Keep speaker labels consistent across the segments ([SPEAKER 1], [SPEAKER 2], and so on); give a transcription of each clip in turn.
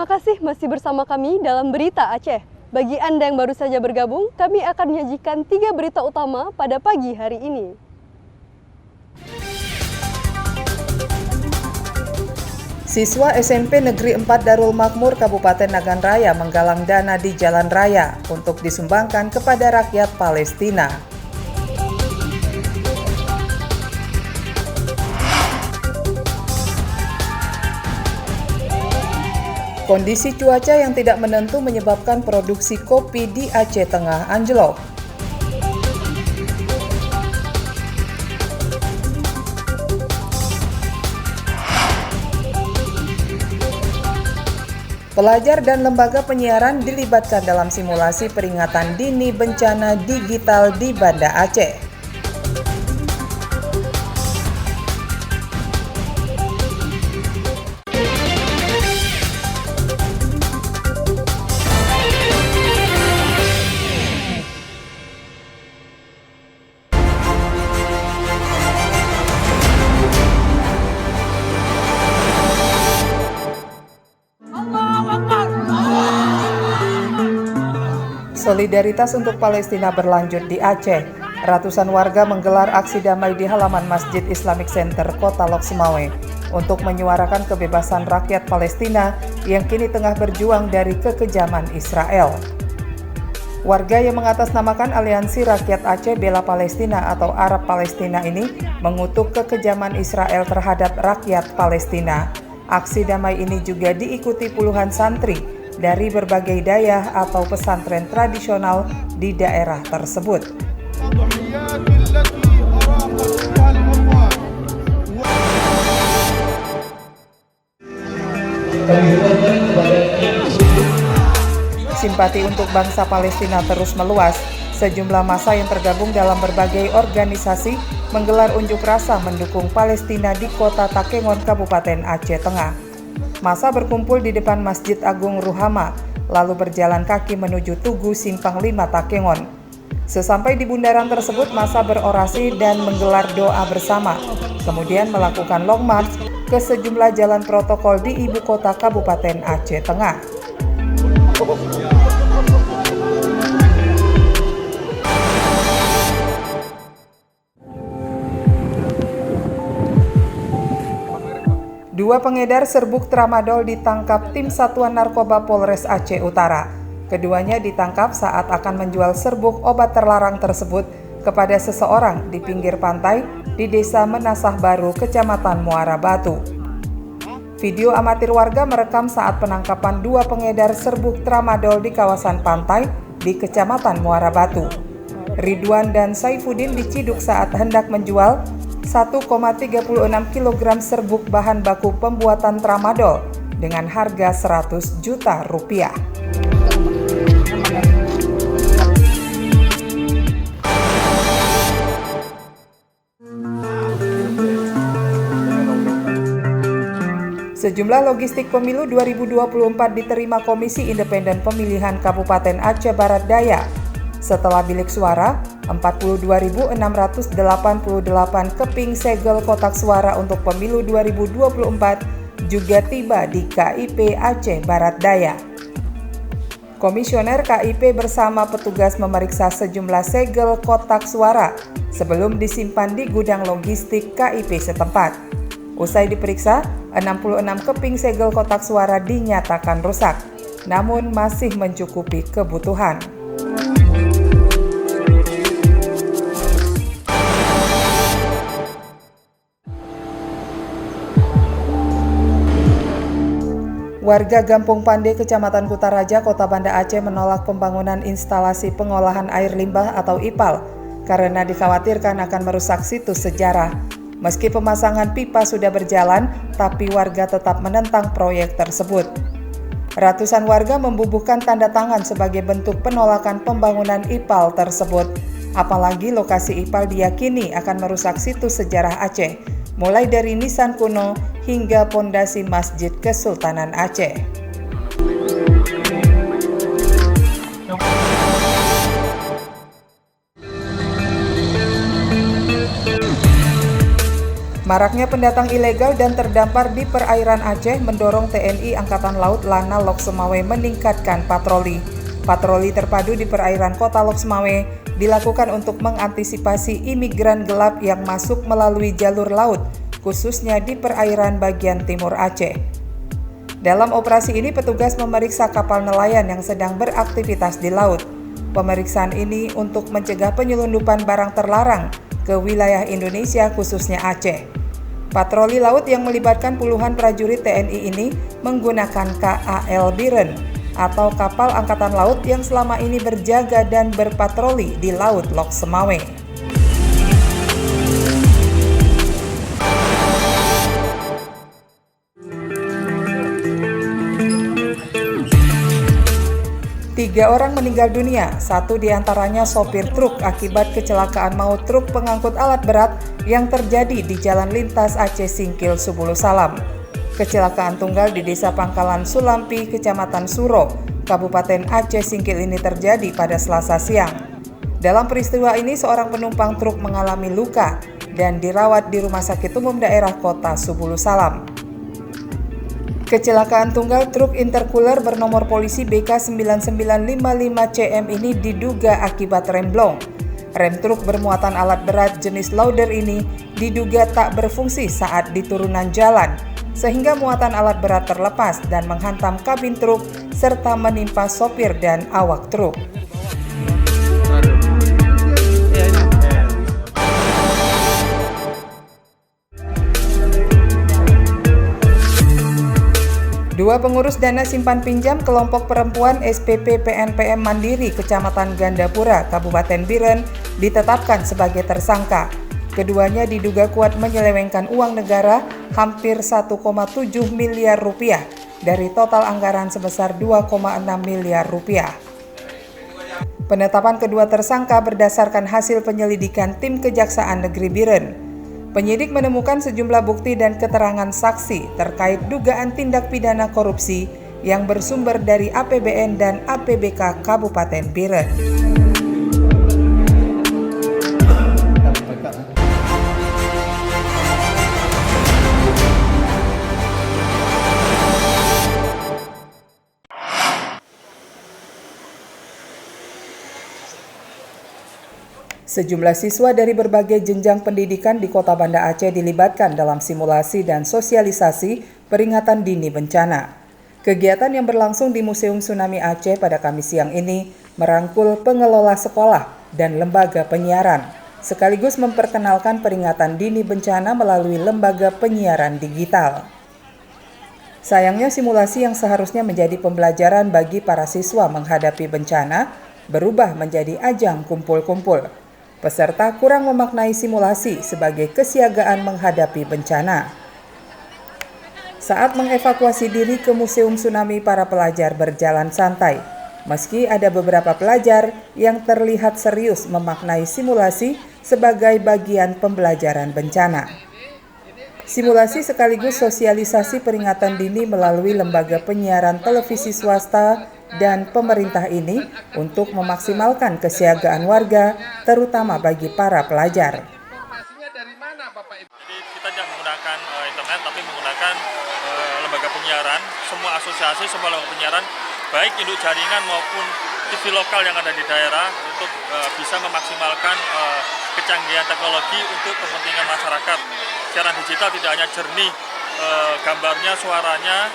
[SPEAKER 1] Terima kasih masih bersama kami dalam Berita Aceh. Bagi Anda yang baru saja bergabung, kami akan menyajikan 3 berita utama pada pagi hari ini.
[SPEAKER 2] Siswa SMP Negeri 4 Darul Makmur Kabupaten Nagan Raya menggalang dana di jalan raya untuk disumbangkan kepada rakyat Palestina. Kondisi cuaca yang tidak menentu menyebabkan produksi kopi di Aceh Tengah anjlok. Pelajar dan lembaga penyiaran dilibatkan dalam simulasi peringatan dini bencana digital di Banda Aceh. Solidaritas untuk Palestina berlanjut di Aceh. Ratusan warga menggelar aksi damai di halaman Masjid Islamic Center Kota Lok Sumawe untuk menyuarakan kebebasan rakyat Palestina yang kini tengah berjuang dari kekejaman Israel. Warga yang mengatasnamakan Aliansi Rakyat Aceh Bela Palestina atau Arab Palestina ini mengutuk kekejaman Israel terhadap rakyat Palestina. Aksi damai ini juga diikuti puluhan santri dari berbagai dayah atau pesantren tradisional di daerah tersebut. Simpati untuk bangsa Palestina terus meluas. Sejumlah massa yang tergabung dalam berbagai organisasi menggelar unjuk rasa mendukung Palestina di Kota Takengon, Kabupaten Aceh Tengah. Massa berkumpul di depan Masjid Agung Ruhama, lalu berjalan kaki menuju Tugu Simpang 5 Takengon. Sesampai di bundaran tersebut, massa berorasi dan menggelar doa bersama, kemudian melakukan long march ke sejumlah jalan protokol di ibu kota Kabupaten Aceh Tengah. Dua pengedar serbuk tramadol ditangkap tim Satuan Narkoba Polres Aceh Utara. Keduanya ditangkap saat akan menjual serbuk obat terlarang tersebut kepada seseorang di pinggir pantai di Desa Menasah Baru, Kecamatan Muara Batu. Video amatir warga merekam saat penangkapan dua pengedar serbuk tramadol di kawasan pantai di Kecamatan Muara Batu. Ridwan dan Saifuddin diciduk saat hendak menjual 1,36 kg serbuk bahan baku pembuatan tramadol dengan harga 100 juta rupiah. Sejumlah logistik pemilu 2024 diterima Komisi Independen Pemilihan Kabupaten Aceh Barat Daya. Setelah bilik suara, 42.688 keping segel kotak suara untuk pemilu 2024 juga tiba di KIP Aceh Barat Daya. Komisioner KIP bersama petugas memeriksa sejumlah segel kotak suara sebelum disimpan di gudang logistik KIP setempat. Usai diperiksa, 66 keping segel kotak suara dinyatakan rusak, namun masih mencukupi kebutuhan. Warga Gampung Pande, Kecamatan Kutaraja, Kota Banda Aceh menolak pembangunan instalasi pengolahan air limbah atau IPAL karena dikhawatirkan akan merusak situs sejarah. Meski pemasangan pipa sudah berjalan, tapi warga tetap menentang proyek tersebut. Ratusan warga membubuhkan tanda tangan sebagai bentuk penolakan pembangunan IPAL tersebut. Apalagi lokasi IPAL diyakini akan merusak situs sejarah Aceh, mulai dari nisan kuno hingga pondasi Masjid Kesultanan Aceh. Maraknya pendatang ilegal dan terdampar di perairan Aceh mendorong TNI Angkatan Laut Lanal Lok Semawe meningkatkan patroli. Patroli terpadu di perairan kota Lok Semawe dilakukan untuk mengantisipasi imigran gelap yang masuk melalui jalur laut, khususnya di perairan bagian timur Aceh. Dalam operasi ini, petugas memeriksa kapal nelayan yang sedang beraktivitas di laut. Pemeriksaan ini untuk mencegah penyelundupan barang terlarang ke wilayah Indonesia khususnya Aceh. Patroli laut yang melibatkan puluhan prajurit TNI ini menggunakan KAL Biren atau kapal angkatan laut yang selama ini berjaga dan berpatroli di Laut Lok Semawe. Tiga orang meninggal dunia, satu diantaranya sopir truk akibat kecelakaan maut truk pengangkut alat berat yang terjadi di Jalan Lintas Aceh Singkil Subulu Salam. Kecelakaan tunggal di Desa Pangkalan Sulampi, Kecamatan Suro, Kabupaten Aceh Singkil ini terjadi pada Selasa siang. Dalam peristiwa ini, seorang penumpang truk mengalami luka dan dirawat di Rumah Sakit Umum Daerah Kota Subulu Salam. Kecelakaan tunggal truk intercooler bernomor polisi BK9955CM ini diduga akibat remblong. Rem truk bermuatan alat berat jenis loader ini diduga tak berfungsi saat di turunan jalan, sehingga muatan alat berat terlepas dan menghantam kabin truk serta menimpa sopir dan awak truk. Dua pengurus dana simpan pinjam kelompok perempuan SPP PNPM Mandiri Kecamatan Gandapura, Kabupaten Biren ditetapkan sebagai tersangka. Keduanya diduga kuat menyelewengkan uang negara hampir 1,7 miliar rupiah dari total anggaran sebesar 2,6 miliar rupiah. Penetapan kedua tersangka berdasarkan hasil penyelidikan tim Kejaksaan Negeri Biren. Penyidik menemukan sejumlah bukti dan keterangan saksi terkait dugaan tindak pidana korupsi yang bersumber dari APBN dan APBK Kabupaten Biren. Sejumlah siswa dari berbagai jenjang pendidikan di Kota Banda Aceh dilibatkan dalam simulasi dan sosialisasi peringatan dini bencana. Kegiatan yang berlangsung di Museum Tsunami Aceh pada Kamis siang ini merangkul pengelola sekolah dan lembaga penyiaran, sekaligus memperkenalkan peringatan dini bencana melalui lembaga penyiaran digital. Sayangnya simulasi yang seharusnya menjadi pembelajaran bagi para siswa menghadapi bencana berubah menjadi ajang kumpul-kumpul. Peserta kurang memaknai simulasi sebagai kesiagaan menghadapi bencana. Saat mengevakuasi diri ke Museum Tsunami, para pelajar berjalan santai. Meski ada beberapa pelajar yang terlihat serius memaknai simulasi sebagai bagian pembelajaran bencana. Simulasi sekaligus sosialisasi peringatan dini melalui lembaga penyiaran televisi swasta dan pemerintah ini untuk memaksimalkan kesiagaan warga, terutama bagi para pelajar.
[SPEAKER 3] Jadi kita tidak menggunakan internet, tapi menggunakan lembaga penyiaran, semua asosiasi, semua lembaga penyiaran, baik induk jaringan maupun TV lokal yang ada di daerah untuk bisa memaksimalkan kecanggihan teknologi untuk kepentingan masyarakat. Siaran digital tidak hanya jernih gambarnya, suaranya,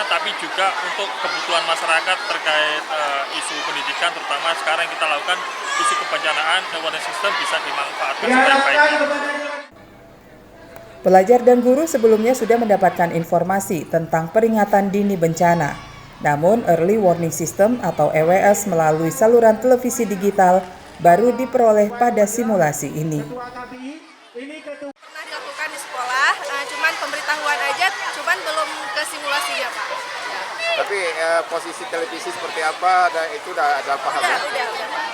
[SPEAKER 3] tapi juga untuk kebutuhan masyarakat terkait isu pendidikan, terutama sekarang kita lakukan isu kebencanaan, awareness system bisa dimanfaatkan sebaik-baiknya.
[SPEAKER 2] Pelajar dan guru sebelumnya sudah mendapatkan informasi tentang peringatan dini bencana. Namun, Early Warning System atau EWS melalui saluran televisi digital baru diperoleh pada simulasi ini.
[SPEAKER 4] Pernah dilakukan di sekolah, cuman pemberitahuan aja, cuman belum ke simulasinya, Pak.
[SPEAKER 5] Tapi posisi televisi seperti apa, itu udah ada paham?
[SPEAKER 4] Udah, Pak.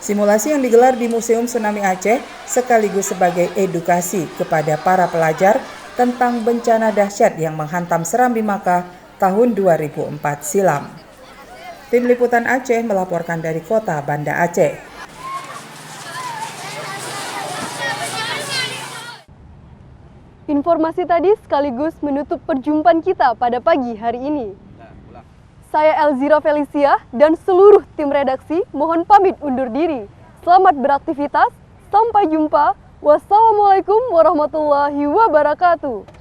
[SPEAKER 2] Simulasi yang digelar di Museum Tsunami Aceh sekaligus sebagai edukasi kepada para pelajar tentang bencana dahsyat yang menghantam Serambi Makkah tahun 2004 silam. Tim Liputan Aceh melaporkan dari Kota Banda Aceh.
[SPEAKER 1] Informasi tadi sekaligus menutup perjumpaan kita pada pagi hari ini. Saya Elzira Felicia dan seluruh tim redaksi mohon pamit undur diri. Selamat beraktivitas, sampai jumpa. Wassalamualaikum warahmatullahi wabarakatuh.